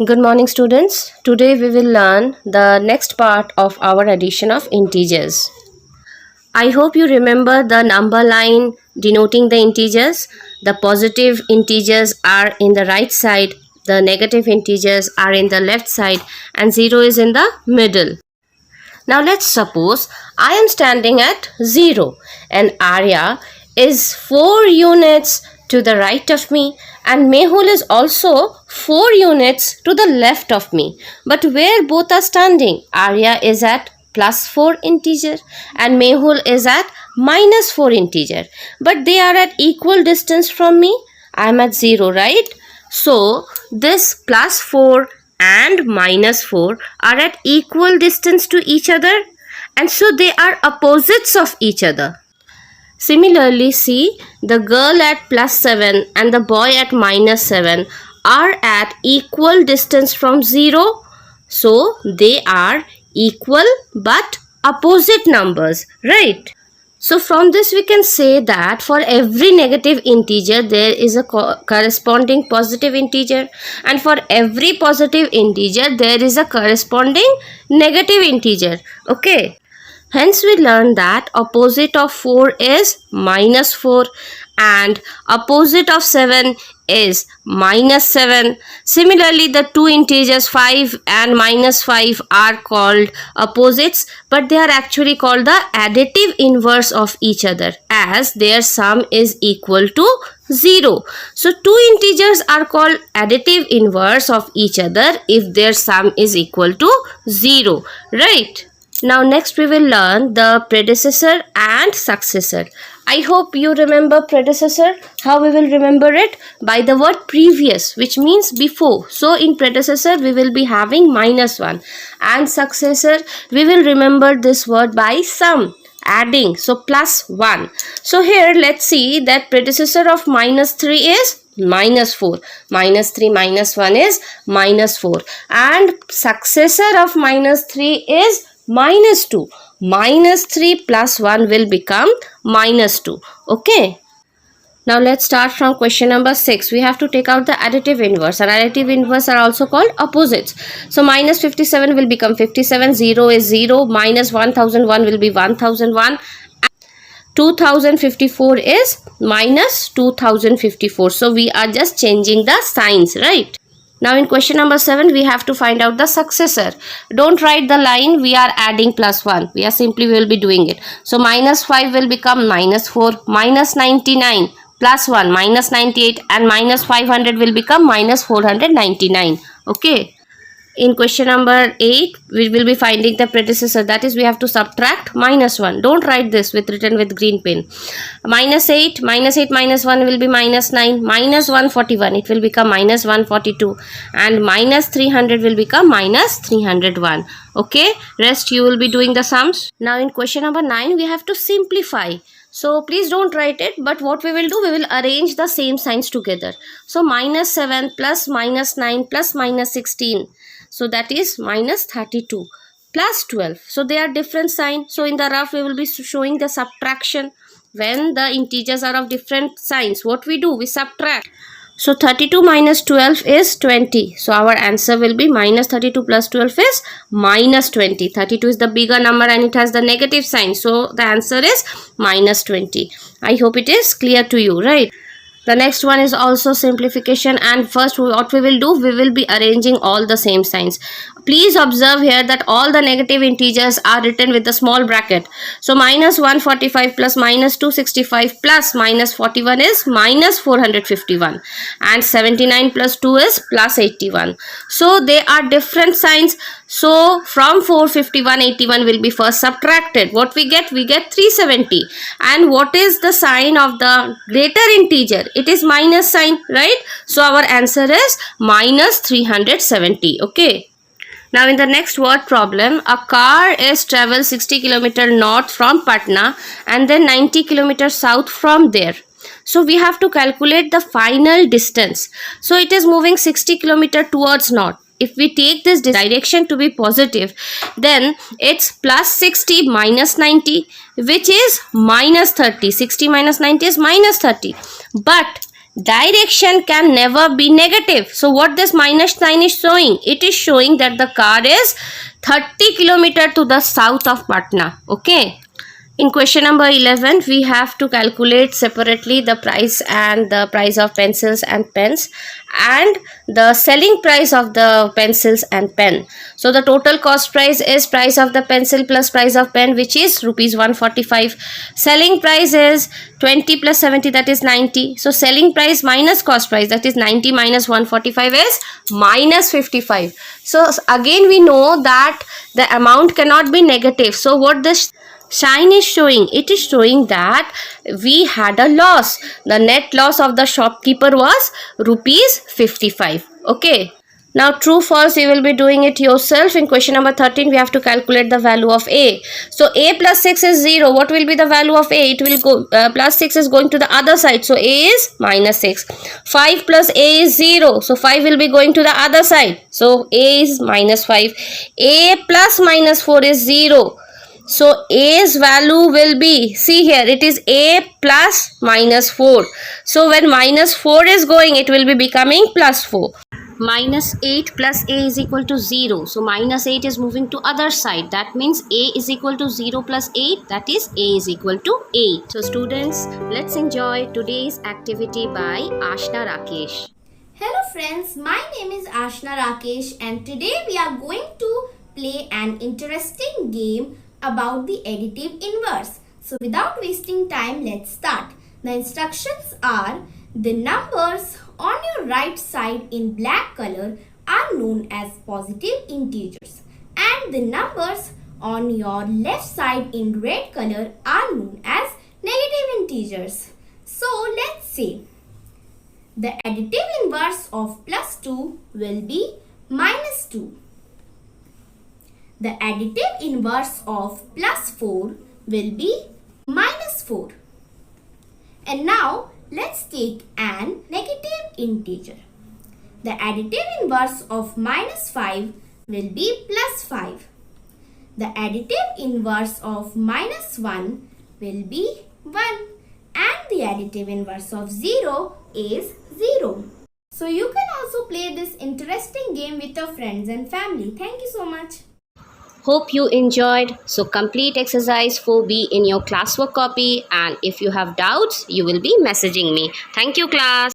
Good morning, students. Today we will learn the next part of our addition of integers. I hope you remember the number line denoting the integers. The positive integers are in the right side, the negative integers are in the left side, and 0 is in the middle. Now let's suppose I am standing at 0 and Arya is 4 units to the right of me and Mehul is also 4 units to the left of me. But where both are standing, Arya is at +4 integer and Mehul is at -4 integer. But they are at equal distance from me. I am at 0, right? So this +4 and -4 are at equal distance to each other, and so they are opposites of each other. Similarly, see, the girl at +7 and the boy at -7 are at equal distance from 0, so they are equal but opposite numbers, right? So from this we can say that for every negative integer there is a corresponding positive integer, and for every positive integer there is a corresponding negative integer. Okay. Hence we learn that opposite of 4 is -4 and opposite of 7 is -7. Similarly, the two integers 5 and -5 are called opposites, but they are actually called the additive inverse of each other as their sum is equal to 0. So two integers are called additive inverse of each other if their sum is equal to 0, right? Now next we will learn the predecessor and successor. I hope you remember predecessor. How we will remember it? By the word previous, which means before. So in predecessor we will be having -1, and successor we will remember this word by sum, adding, so +1. So here let's see that predecessor of -3 is -4, -3 -1 is -4, and successor of -3 is -2. -3 plus 1 will become -2. Okay. Now let's start from question number 6. We have to take out the additive inverse, and additive inverse are also called opposites. So -57 will become 57, 0 is 0, -1001 will be 1001, 2054 is -2054. So we are just changing the signs, right? Now in question number 7, we have to find out the successor. Don't write the line, we are adding +1. We are simply will be doing it. So -5 will become -4, -99 plus 1, -98, and -500 will become -499. Okay. In question number 8, we will be finding the predecessor. That is, we have to subtract -1. Don't write this written with green pen. -8, -8 -1 will be -9, -141, it will become -142, and -300 will become -301. Okay, rest you will be doing the sums. Now in question number 9, we have to simplify. So please don't write it, but what we will do, we will arrange the same signs together. So -7 plus -9 plus -16. So that is -32 plus 12. So they are different signs. So in the rough we will be showing the subtraction. When the integers are of different signs, what we do? We subtract. So 32 minus 12 is 20. So our answer will be -32 plus 12 is -20. 32 is the bigger number and it has the negative sign. So the answer is -20. I hope it is clear to you, right? The next one is also simplification, and first what we will do, we will be arranging all the same signs. Please observe here that all the negative integers are written with the small bracket. So -145 plus -265 plus -41 is -451, and 79 plus 2 is +81. So they are different signs. So from 451, 81 will be first subtracted. What we get? We get 370. And what is the sign of the greater integer? It is minus sign, right? So our answer is -370. Okay. Now in the next word problem, a car is travel 60 km north from Patna and then 90 km south from there. So we have to calculate the final distance. So it is moving 60 km towards north. If we take this direction to be positive, then it's +60 minus 90, which is -30. 60 minus 90 is -30. But direction can never be negative. So what this minus sign is showing? It is showing that the car is 30 kilometer to the south of Patna. Okay. In question number 11, we have to calculate separately the price and the price of pencils and pens and the selling price of the pencils and pen. So the total cost price is price of the pencil plus price of pen, which is rupees 145. Selling price is 20 plus 70, that is 90. So selling price minus cost price, that is 90 minus 145 is minus 55. So again we know that the amount cannot be negative. So what this sign is showing? It is showing that we had a loss. The net loss of the shopkeeper was rupees 55. Okay. Now true false you will be doing it yourself. In question number 13 we have to calculate the value of A. So A plus 6 is 0. What will be the value of A? It will go plus 6 is going to the other side. So A is minus 6. 5 plus A is 0. So 5 will be going to the other side. So A is minus 5. A plus minus 4 is 0. So A's value will be, see here, it is A plus minus 4. So when minus 4 is going, it will be becoming plus 4. Minus 8 plus A is equal to 0. So minus 8 is moving to other side. That means A is equal to 0 plus 8. That is A is equal to 8. So students, let's enjoy today's activity by Ashna Rakesh. Hello friends, my name is Ashna Rakesh and today we are going to play an interesting game about the additive inverse. So without wasting time, let's start. The instructions are: the numbers on your right side in black color are known as positive integers and the numbers on your left side in red color are known as negative integers. So let's see. The additive inverse of plus 2 will be minus 2. The additive inverse of plus 4 will be minus 4. And now let's take an negative integer. The additive inverse of minus 5 will be plus 5. The additive inverse of minus 1 will be 1. And the additive inverse of 0 is 0. So you can also play this interesting game with your friends and family. Thank you so much. Hope you enjoyed. So complete exercise 4B in your classwork copy, and if you have doubts, you will be messaging me. Thank you, class.